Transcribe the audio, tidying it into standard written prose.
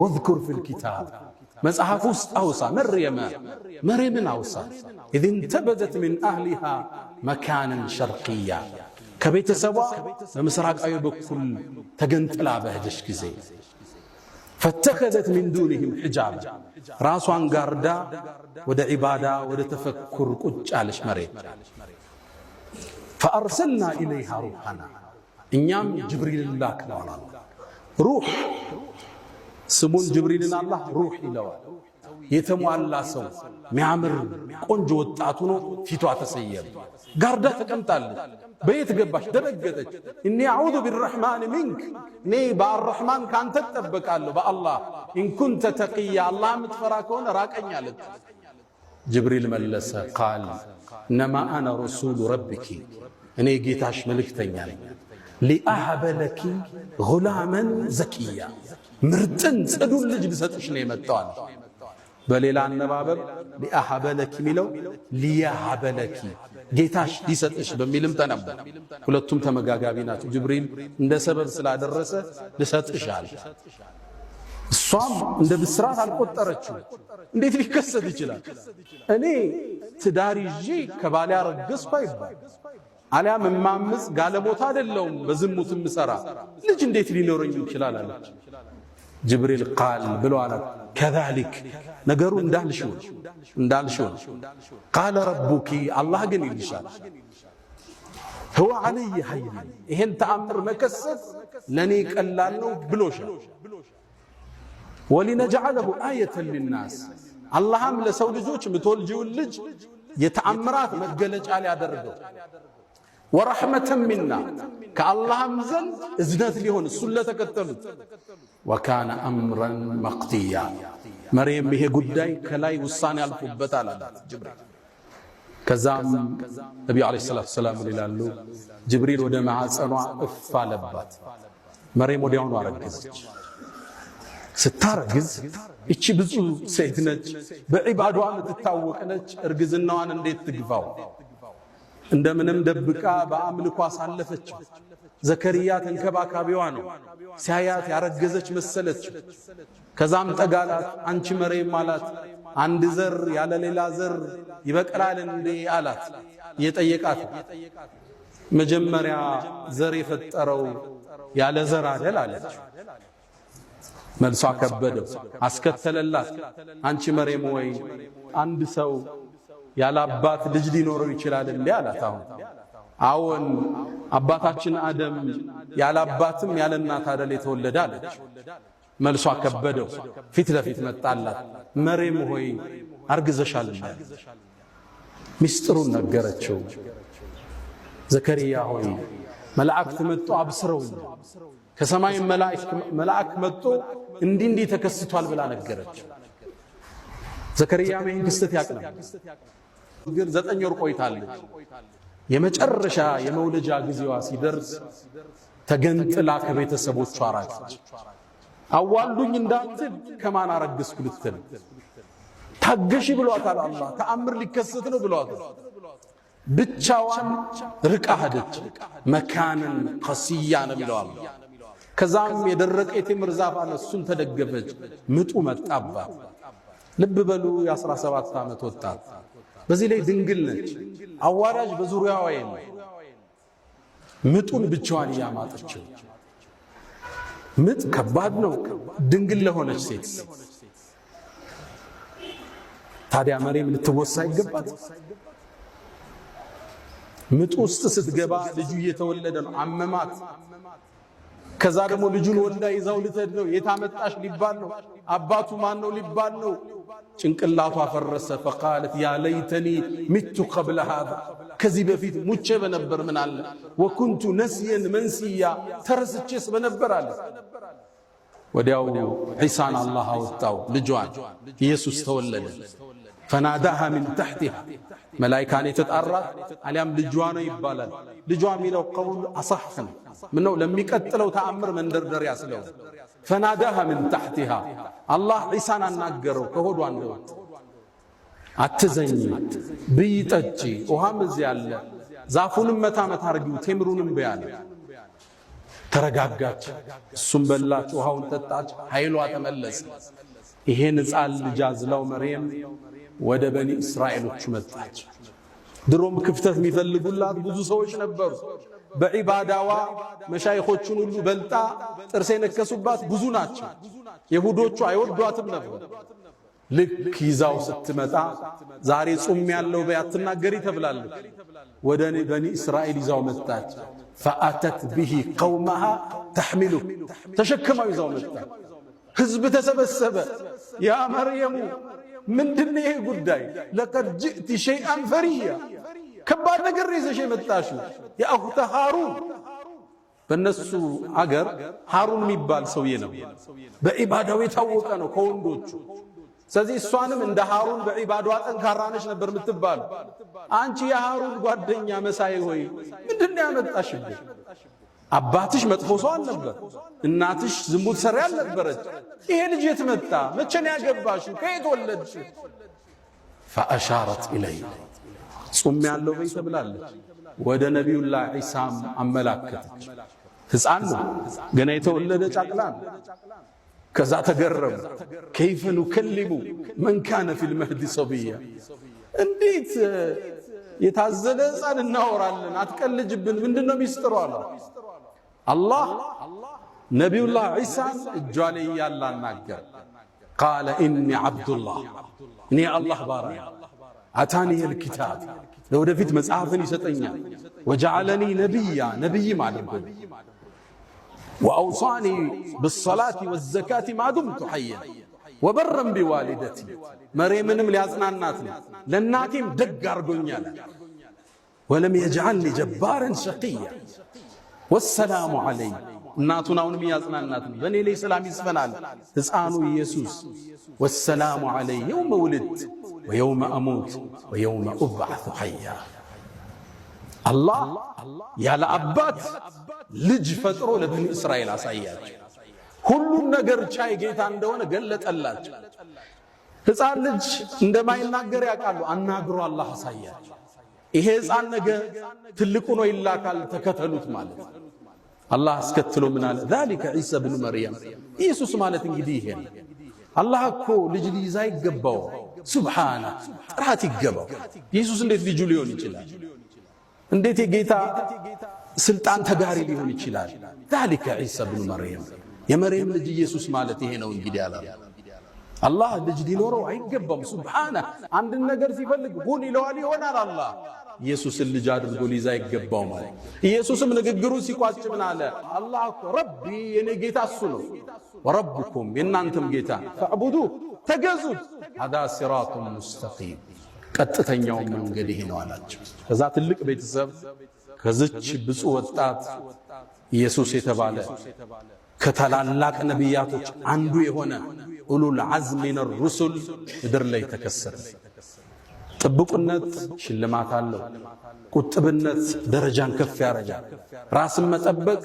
واذكر في الكتاب مصحف ውስጥ አውሳ مريم አውሳ إذ انتبذت من أهلها مكانا شرقيا ከቤተሰቧ በምስራቃዊ በኩል ተገንጥላ በሄደች ጊዜ فاتخذت من دونهم حجاب ራሷን ጋርዳ ወደ ዒባዳ ወደ ተፈኩር ቁጭ አለች መሬም فأرسلنا إليها روحنا እኛም ጅብሪልን ላክነው ሩህ ስሙን ጅብሪልን አላህ ሩህ ይለዋል የተሟላ ሰው ሚያምር ቆንጆ ወጣቱ ነው ፊቷ ተሰየም ጋርዳ ተቀምጣለች በየት ገባሽ ደረገጠች እኒ አዑዙ ቢርህማን ሚንክ ኔ በአርህማን ካንተ ተጠበቃለሁ በአላህ ኢን ኩንተ ተቂያ አላህ ምትፈራ ከሆነ ራቀኝ አለች ጅብሪል መለሰ ቃል ነማ አና ረሱሉ ረቢኪ እኔ ጌታሽ መልእክተኛ ነኝ ሊአህበ ለኪ ጉላመን ዘኪያ ምርጥን ጽዱን ልጅ ልሰጥሽ ነው የመጣው በሌላ አነባበብ ሊአህበ ለኪ ሚለው ሊያህበ ለኪ ጌታሽ ሊሰጥሽ በሚልም ተነበበ ሁለቱም ተመጋጋቢ ናቸው ጅብሪል እንደ ሰበብ ስላደረሰ ልሰጥሽ አለ እሷም እንደ ብስራት አልቆጠረችው እንዴት ሊከሰት ይችላል እኔ ትዳር ይዤ ከባሌ አረገዝኩ አይባል አልያም ማምስ ጋለሞታ አይደለም በዝሙት ምሰራ ልጅ እንዴት ሊኖርኝ ይችላል አለች ጅብሪል ቃል ብሎ አለ كذلك ነገሩ እንዳልሽው قال ربك الله ግን ይልሻል هو علي هين ይሄን ተአምር መከሰት ለኔ ቀላል ነው ብሎሻል ولنجعله آية للناس اللهم ለሰው ልጆች ምትወልጂው ልጅ የተአምራት መገለጫ ሊያደርገው ورحمة منا كاللهم زن إذنت لهن السلة كتلت وكان أمرا مقضيا مريم به قداي كلاي وصاني الفبت على جبريل كزام نبي عليه الصلاة والسلام لله جبريل ودمع سنوع افالبات مريم وديون ورقزج ستارقز እቺ ብዙ ሴት ነች በዒባዳዋ የምትታወቅ ነች እርግዝናዋን እንዴት ትግፋው እንደምንም ደብቃ በአምልኮ አሳለፈች ዘከሪያ ተንከባካቢዋ ነው ሲያያት ያረገዘች መሰለች ከዛም ጠጋላት አንቺ መሬም አላት አንድ ዘር ያለ ሌላ ዘር ይበቀላል እንዴ አላት የጠየቃት መጀመሪያ ዘር የፈጠረው ያለ ዘር አይደል አለች መልሷ ከበደው አስከተለላት አንቺ መሬም ወይ አንድ ሰው ያለ አባት ልጅ ሊኖረው ይችላል እንዴ አላት አዎን አባታችን አደም ያለ አባትም ያለ እናት አይደል የተወለደ አለች መልሷ ከበደው ፊት ለፊት መጣላት መሬም ሆይ አርግዘሻል ሚስጥሩን ነገረችው ዘከሪያ ሆይ መላእክት መጡ አብስረው ከሰማይ መላእክ መጡ እንዲህ ተከስቷል ብላ ነገረችው ዘከሪያ ምን ክስተት ያቀናል ግን 9 ወር ቆይታለች የመጨረሻ የመውለጃ ጊዜዋ ሲደርስ ተገንጥላ ከቤተሰቦቿ አራቀች አዋልዱኝ እንዳትል ከማን አረግስኩ ልትል ታገሺ ብሏታል አላህ ተአምር ሊከሰት ነው ብሏታል ብቻዋን ርቃ ሄደች መካንን ቀሲያ ነው ብለዋል ከዛም የደረቀ የቴምር ዛፍ አለ እሱን ተደገፈች ምጡ መጣባት ልብ በሉ የ17 ዓመት ወጣት በዚህ ላይ ድንግል ነች አዋራጅ በዙሪያዋ የለም ምጡን ብቻዋን ያማጠችው ምጥ ከባድ ነው ድንግል ለሆነች ሴት ታዲያ መሬም ልትወሳ ይገባል ምጡ ውስጥ ስትገባ ልጁ እየተወለደ ነው አመማት ከዛ ደግሞ ልጁን ወልዳ ይዛው ልትሄድ ነው የታመጣሽ ሊባል ነው አባቱ ማን ነው ሊባል ነው ጭንቅላቷ ፈረሰ فقالت يا ليتني مت قبل هذا ከዚህ በፊት ሙቼ በነበር ምን አለ وكنت نسيا منسيا ተረስቼስ በነበር አለ ወዲያው ዒሳን አላህ አወጣው ልጇን ኢየሱስ ተወለደ فناداها من تحتها ملائكه የተጣራት አሊያም ልጇ ነው ይባላል ልጇ የሚለው ቀውል አصحን ምነው ለሚቀጥለው ተአምር መንደርደሪያ ስለው فناداها من تحتها الله عيسان አናገረው ከሆዷ እንደወጣ አትዘኝ ብይጠጪ ውሃም እዚህ ያለ ዛፉንም መታ አርጊው ቴምሩንም በያለ ተረጋጋች። እሱም በላች፣ ውሃውን ጠጣች፣ ኃይሏ ተመለሰ። ይሄን ሕፃን ልጅ አዝላው መርየም ወደ በኒ እስራኤሎች መጣች። ድሮም ክፍተት የሚፈልጉላት ብዙ ሰዎች ነበሩ። በዒባዳዋ መሻይኾቹን ሁሉ በልጣ ጥርስ የነከሱባት ብዙ ናቸው። የሁዶቹ አይወዷትም ነበር። ልክ ይዛው ስትመጣ ዛሬ ጹም ያለው በያትናገሪ ተብላለች። ወደ በኒ እስራኤል ይዛው መጣች። ፈአተት ቢሂ ቀውመሃ ተሕሚሉ ተሸክማው ይዛው መጣች። ህዝብ ተሰበሰበ። ያ መርየሙ ምንድነው ይሄ ጉዳይ? ለቀድ ጅእቲ ሸይአን ፈሪያ ከባድ ነገር ይዘሽ የመጣሽው የአኽተ ሃሩን። በእነሱ አገር ሃሩን የሚባል ሰውዬ ነው። በዒባዳው የታወቀ ነው ከወንዶቹ። ስለዚህ እሷንም እንደ ሃሩን በዒባዳዋ ጠንካራ ነች ነበር የምትባለው። አንቺ የሃሩን ጓደኛ መሳይ ሆይ ምንድነው ያመጣሽብኝ? አባትሽ መጥፎ ሰው አልነበር፣ እናትሽ ዝሙት ሰሪ አልነበረች። ይሄ ልጅ የት መጣ? መቼ ነው ያገባሽው? ከየት ወለድሽ? ፈአሻረት ኢለይ ጹም ያለው በይ ተብላለች። ወደ ነቢዩላህ ዒሳም አመላከተች። ሕፃን ነው ገና የተወለደ ጫቅላ ነው። ከዛ ተገረሙ። ከይፈ ኑከሊሙ መን ካነ ፊል መህዲ ሰብያ፣ እንዴት የታዘለ ሕፃን እናወራለን? አትቀልጅብን፣ ምንድነው ሚስጥሩ አለ። አላህ ነቢዩላህ ዒሳን እጇ ላይ ያለ አናገር። ቃለ ኢኒ ዓብዱላህ፣ እኔ አላህ ባሪያ፣ አታኒየል ኪታብ፣ ለወደፊት መጽሐፍን ይሰጠኛል። ወጀዓለኒ ነቢያ፣ ነቢይም አድርጎኝ፣ ወአውሳኒ ብሰላቲ ወዘካቲ ማዱምቱ ሐየን ወበረን ቢዋሊደቲ፣ መርየምንም ሊያጽናናት ነው ለእናቴም ደግ አርጎኛል። ወለም የጅዓልኒ ጀባረን ሸቂያ ወሰላሙ ዐለይ፣ እናቱን አሁንም ያጽናናት ነው በእኔ ላይ ሰላም ይስፈናል ሕፃኑ ኢየሱስ። ወሰላሙ ዐለይ የውመ ውልድት ወየውመ አሙት ወየውመ ኡብዓቱ ሐያ። አላህ ያለ አባት ልጅ ፈጥሮ ለበኒ እስራኤል አሳያቸው። ሁሉም ነገር ቻይ ጌታ እንደሆነ ገለጠላቸው። ሕፃን ልጅ እንደማይናገር ያውቃሉ። አናግሮ አላህ አሳያቸው። ይሄ ሕፃን ነገ ትልቁ ነው ይላካል፣ ተከተሉት ማለት ነው። አላህ አስከትሎ ምን አለ? ዛሊከ ዒሳ ብኑ መርየም፣ ኢየሱስ ማለት እንግዲህ ይሄ ነው። አላህ እኮ ልጅ ሊይዝ አይገባው፣ ሱብሓነ ጥራት ይገባው። ኢየሱስ እንዴት ልጁ ሊሆን ይችላል? እንዴት የጌታ ስልጣን ተጋሪ ሊሆን ይችላል? ዛሊከ ዒሳ ብኑ መርየም፣ የመርየም ልጅ ኢየሱስ ማለት ይሄ ነው እንግዲህ አለ። አላህ ልጅ ሊኖረው አይገባም። ሱብሓነ አንድን ነገር ሲፈልግ ሁን ይለዋል፣ ይሆናል። አላህ ኢየሱስን ልጅ አድርጎ ሊይዝ አይገባው ማለት። ኢየሱስም ንግግሩን ሲቋጭ ምን አለ? አላህ እኮ ረቢ፣ የኔ ጌታ እሱ ነው፣ ወረብኩም የእናንተም ጌታ፣ ፈዕቡዱ ተገዙት፣ ሀዛ ሲራጡን ሙስተቂም፣ ቀጥተኛው መንገድ ይሄ ነው አላቸው። ከዛ ትልቅ ቤተሰብ ከዝች ብፁዕ ወጣት ኢየሱስ የተባለ ከታላላቅ ነቢያቶች አንዱ የሆነ ኡሉል ዐዝም ሚነ ሩሱል ምድር ላይ ተከሰተ። ጥብቁነት ሽልማት አለው። ቁጥብነት ደረጃን ከፍ ያደርጋል። ራስን መጠበቅ